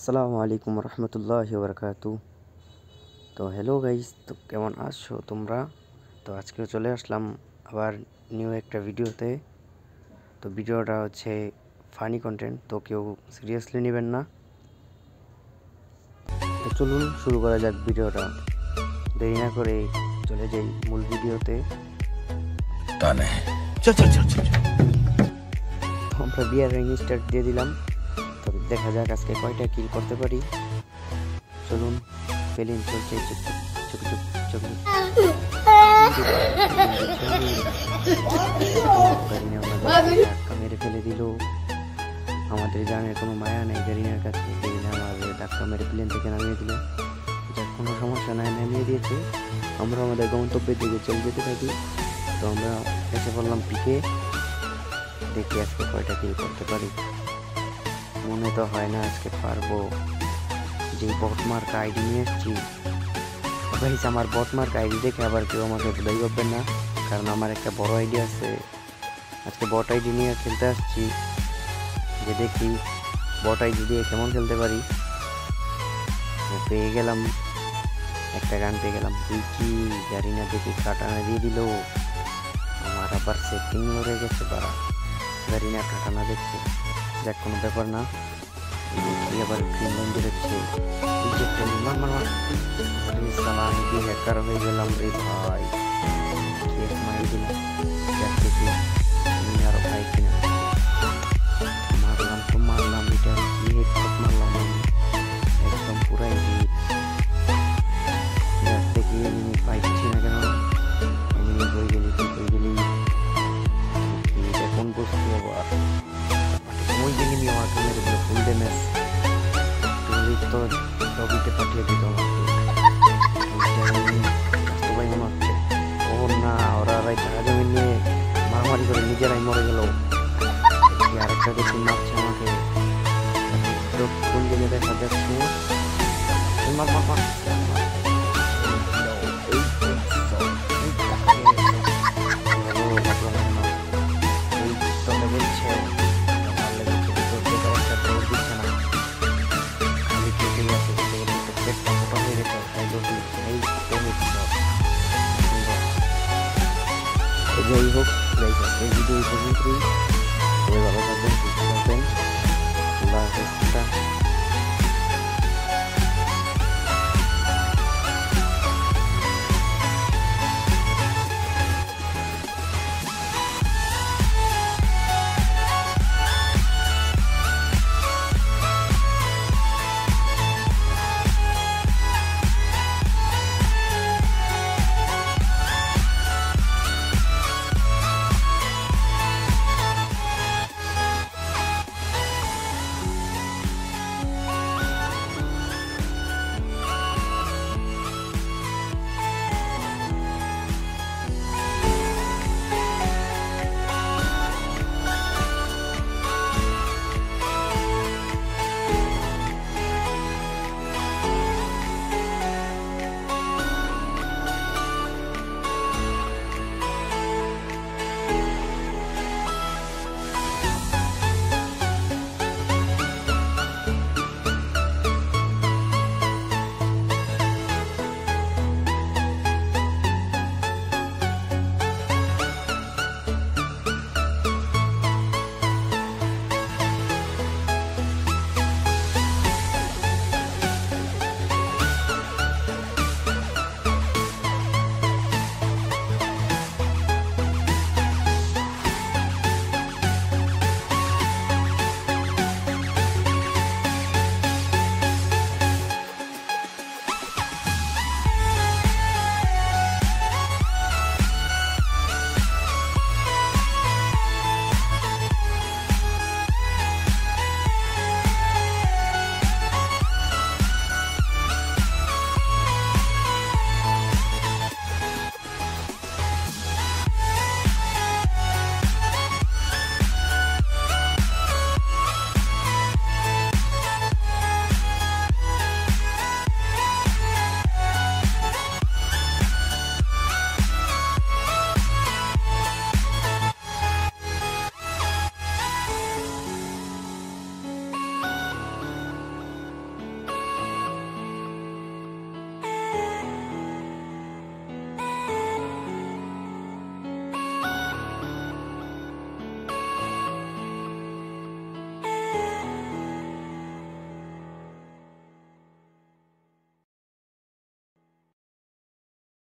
আসসালামু আলাইকুম রহমতুল্লাহি বারাকাতু। তো হ্যালো গাইস, তো কেমন আছো তোমরা? তো আজকে চলে আসলাম আবার নিউ একটা ভিডিওতে। তো ভিডিওটা হচ্ছে ফানি কন্টেন্ট, তো কেউ সিরিয়াসলি নেবেন না। তো চলুন শুরু করা যাক ভিডিওটা। দেরি না করে চলে যাই মূল ভিডিওতে। আমরা বিয়ার রিং স্টার্ট দিয়ে দিলাম। তবে দেখা যাক আজকে কয়টা কিল করতে পারি। চলুন, পেলিন চলছে চুপ চুপ চুপ চুপ চুপ। ধাক্কা মেরে ফেলে দিল। আমাদের জানের কোনো মায়া নেই গাড়িনার কাছে। গাড়িনা আমাদের ধাক্কা মেরে প্লেন থেকে নামিয়ে দিল। যার কোনো সমস্যা নাই, নামিয়ে দিয়েছে। আমরা আমাদের গন্তব্যের দিকে চলে যেতে থাকি। তো আমরা এসে পড়লাম পিকে। দেখি আজকে কয়টা কিল করতে পারি। মনে তো হয় না আজকে পারবো। যে বটমার্ক আইডি নিয়ে এসেছি, গাইস আমার বটমার্ক আইডি দেখে আবার কেউ আমাকে ভুলাই করবেন না, কারণ আমার একটা বড় আইডি আছে। আজকে বট আইডি নিয়ে খেলতে আসছি, যে দেখি বট আইডি দিয়ে কেমন খেলতে পারি। পেয়ে গেলাম একটা গান, পেয়ে গেলাম। তুই কি জানি না, দেখি কাটানা দিয়ে দিল। আমার আবার সেটিং লড়ে গেছে বাড়া, জানি না কাটানা দেখছে। যাক, কোনো ব্যাপার না। আবার গ্রিন লাইন বেরোচ্ছে। হ্যাকার হয়ে গেলাম রে ভাই। মারি দিলাম, দেখতে কি আরো ভাই কিনা। মারলাম তো মারলাম, এটা কি হেডশট মারলাম আমি, একদম পুরাই হিট। দেখতে কি এনিমি পাইছি না কেন। এনিমি হয়ে গেলি, তুই হয়ে গেলি। এটা কোন বস্তু আবার? ওই এনিমি আমাকে মেরে দিল ফুল ড্যামেজ। তো লবিতে পাঠিয়ে দিত আমাকে। বাস্তবাই মনে হচ্ছে। ও না, ওরা জায়গা জমি নিয়ে মারামারি করে নিজেরাই মরে গেল। আরেকটা দেখি মারছে আমাকে, কোন দিকে দেখা যাচ্ছে। মার মার মার। যাই হোক গাইস, আজকের ভিডিও এই পর্যন্তই। সবাই ভালো থাকবেন, সুস্থ থাকবেন। আল্লাহ হাফেজ।